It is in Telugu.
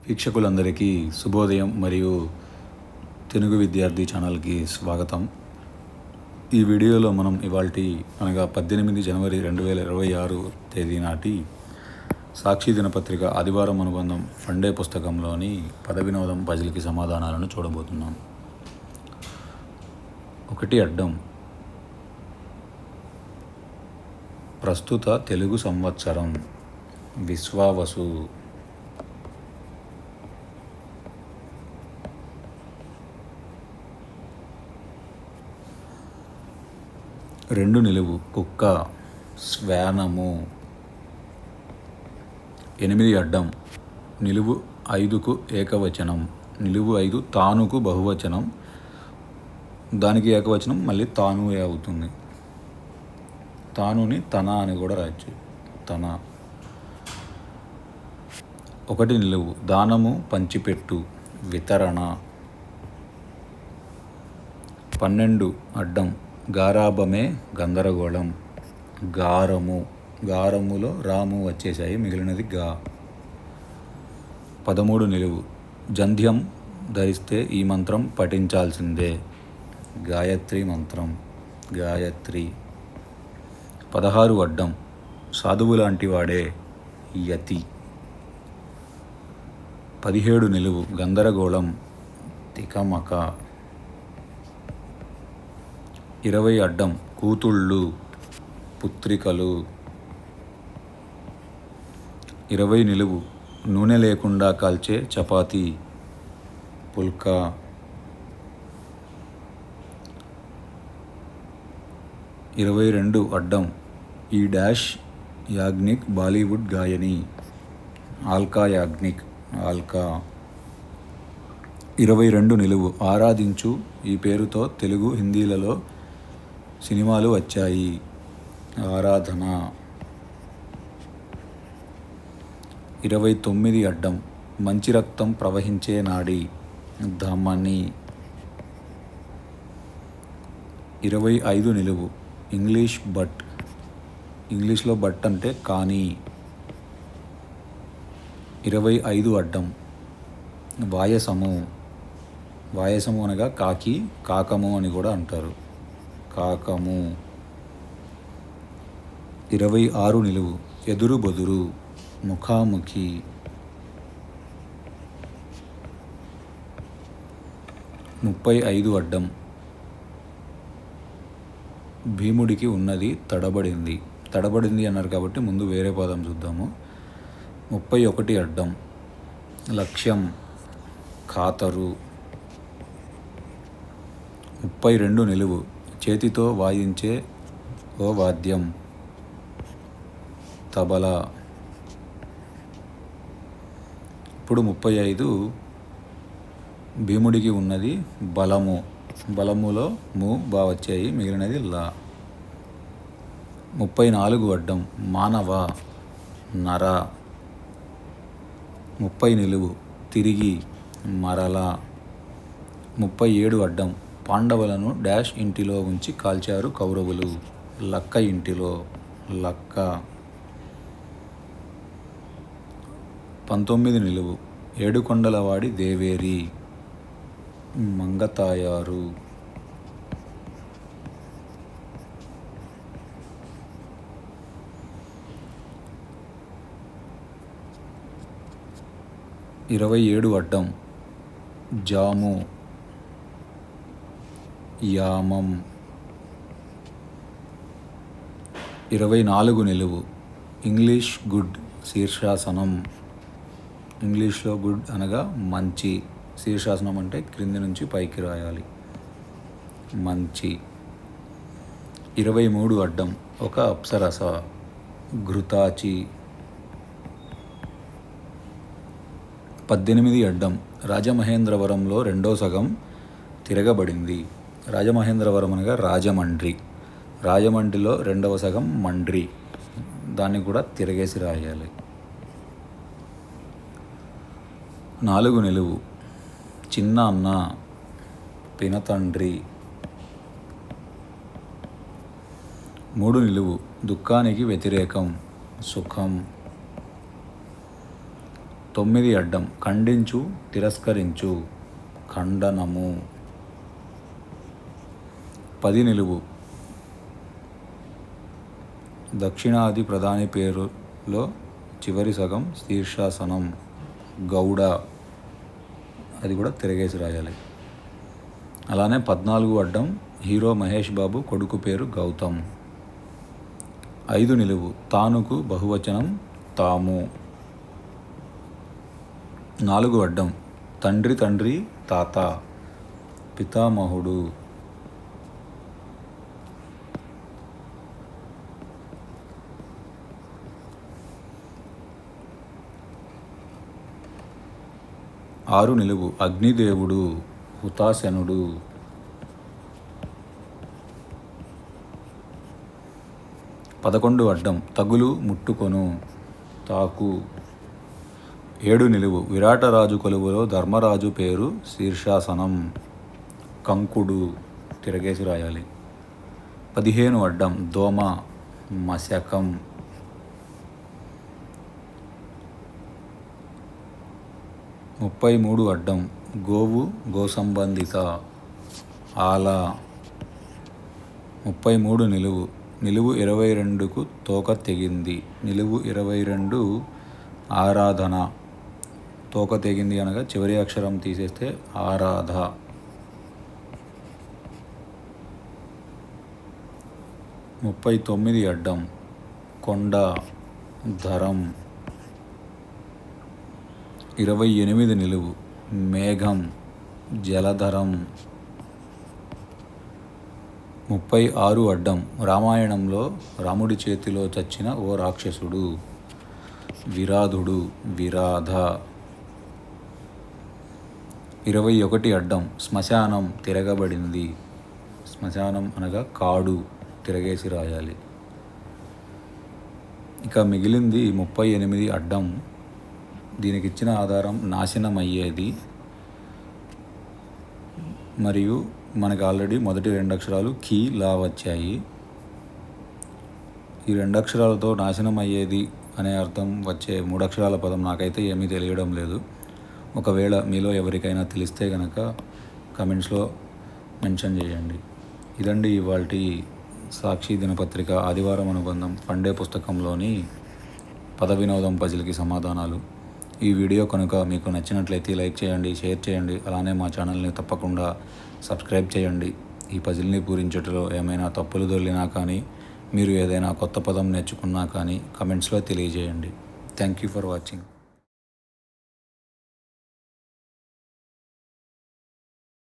వీక్షకులందరికీ శుభోదయం మరియు తెలుగు విద్యార్థి ఛానల్కి స్వాగతం. ఈ వీడియోలో మనం ఇవాల్టి అనగా 18 జనవరి 2026 తేదీ నాటి సాక్షి దినపత్రిక ఆదివారం అనుబంధం ఫండే పుస్తకంలోని పద వినోదం పజిల్కి సమాధానాలను చూడబోతున్నాం. 1 అడ్డం. ప్రస్తుత తెలుగు సంవత్సరం విశ్వావసు. 2 నిలువు కుక్క శ్వానము. 8 అడ్డం. నిలువు 5కు ఏకవచనం, నిలువు 5 తానుకు బహువచనం, దానికి ఏకవచనం మళ్ళీ తాను అవుతుంది. తానుని తన అని కూడా రాయొచ్చు, తన. 1 నిలువు దానము పంచిపెట్టు వితరణ. 12 అడ్డం. గారాబమే గందరగోళం గారము. గారములో రాము వచ్చేసాయి, మిగిలినది గా. 13 నిలువు జంధ్యం ధరిస్తే ఈ మంత్రం పఠించాల్సిందే గాయత్రి మంత్రం, గాయత్రి. 16 అడ్డం. సాధువు లాంటి వాడే యతి. 17 నిలువు గందరగోళం తికమక. 20 అడ్డం. కూతుళ్ళు పుత్రికలు. 20 నిలువు నూనె లేకుండా కాల్చే చపాతీ పుల్కా. 22 అడ్డం. ఈ డాష్ యాగ్నిక్ బాలీవుడ్ గాయని ఆల్కా యాగ్నిక్, ఆల్కా. 22 నిలువు ఆరాధించు ఈ పేరుతో తెలుగు హిందీలలో సినిమాలు వచ్చాయి ఆరాధన. 29 అడ్డం. మంచి రక్తం ప్రవహించే నాడి ధమని. 25 నిలువు ఇంగ్లీష్ బట్. ఇంగ్లీష్లో బట్ అంటే కానీ. 25 అడ్డం. వాయసము. వాయసము అనగా కాకి, కాకము అని కూడా అంటారు, కాకము. 26 నిలువు ఎదురు బొదురు ముఖాముఖి. 35 అడ్డం. భీముడికి ఉన్నది తడబడింది. తడబడింది అన్నారు కాబట్టి ముందు వేరే పదం చూద్దాము. 31 అడ్డం. లక్ష్యం ఖాతరు. 32 నిలువు చేతితో వాయించే ఓ వాద్యం తబలా. ఇప్పుడు 35 భీముడికి ఉన్నది బలము. బలములో ము బా వచ్చాయి, మిగిలినది లా. 34 అడ్డం. మానవ నర. 30 నిలువు తిరిగి మరల. 37 అడ్డం. పాండవులను డాష్ ఇంటిలో ఉంచి కాల్చారు కౌరవులు లక్క ఇంటిలో, లక్క. 19 నిలువు ఏడుకొండలవాడి దేవేరి మంగతాయారు. 27 అడ్డం. జాము యామం. 24 నిలువు ఇంగ్లీష్ గుడ్ శీర్షాసనం. ఇంగ్లీష్లో గుడ్ అనగా మంచి, శీర్షాసనం అంటే క్రింది నుంచి పైకి రాయాలి, మంచి. 23 అడ్డం. ఒక అప్సరస ఘృతాచి. 18 అడ్డం. రాజమహేంద్రవరంలో రెండో సగం తిరగబడింది. రాజమహేంద్రవరం అనగా రాజమండ్రి. రాజమండ్రిలో రెండవ సగం మండ్రి, దాన్ని కూడా తిరగేసి రాయాలి. 4 నిలువు చిన్న అన్న పినతండ్రి. 3 నిలువు దుఃఖానికి వ్యతిరేకం సుఖం. 9 అడ్డం ఖండించు తిరస్కరించు ఖండనము. 10 నిలువు దక్షిణాది ప్రధాని పేరులో చివరి సగం శీర్షాసనం గౌడ, అది కూడా తిరగేసి రాయాలి. అలానే 14 అడ్డం హీరో మహేష్ బాబు కొడుకు పేరు గౌతమ్. 5 నిలువు తానుకు బహువచనం తాము. 4 అడ్డం తండ్రి తండ్రి తాత పితామహుడు. 6 నిలువు అగ్నిదేవుడు హుతాశనుడు. 11 అడ్డం తగులు ముట్టుకొను తాకు. 7 నిలువు విరాటరాజు కొలువులో ధర్మరాజు పేరు శీర్షాసనం కంకుడు, తిరగేసి రాయాలి. 15 అడ్డం దోమ మశకం. 33 అడ్డం గోవు గోసంబంధిత ఆల. 33 నిలువు నిలువు 22కు తోక తెగింది. నిలువు 22 ఆరాధన. తోక తెగింది అనగా చివరి అక్షరం తీసేస్తే ఆరాధ. 39 అడ్డం కొండ ధరం. 28 నిలువు మేఘం జలధరం. 36 అడ్డం రామాయణంలో రాముడి చేతిలో చచ్చిన ఓ రాక్షసుడు విరాధుడు విరాధ. 21 అడ్డం శ్మశానం తిరగబడింది. శ్మశానం అనగా కాడు, తిరగేసి రాయాలి. ఇక మిగిలింది 38 అడ్డం. దీనికి ఇచ్చిన ఆధారం నాశనమయ్యేది మరియు మనకు ఆల్రెడీ మొదటి 2 అక్షరాలు కీ లా వచ్చాయి. ఈ 2 అక్షరాలతో నాశనం అయ్యేది అనే అర్థం వచ్చే 3 అక్షరాల పదం నాకైతే ఏమీ తెలియడం లేదు. ఒకవేళ మీలో ఎవరికైనా తెలిస్తే కనుక కమెంట్స్లో మెన్షన్ చేయండి. ఇదండి ఇవాల్టి సాక్షి దినపత్రిక ఆదివారం అనుబంధం పండే పుస్తకంలోని పద వినోదం పజిల్కి సమాధానాలు. ఈ వీడియో కనుక మీకు నచ్చినట్లయితే లైక్ చేయండి, షేర్ చేయండి. అలానే మా ఛానల్ని తప్పకుండా సబ్స్క్రైబ్ చేయండి. ఈ పజిల్ని పూరించటంలో ఏమైనా తప్పులు దొర్లినా కానీ, మీరు ఏదైనా కొత్త పదం నేర్చుకున్నా కానీ కమెంట్స్లో తెలియజేయండి. Thank you for watching.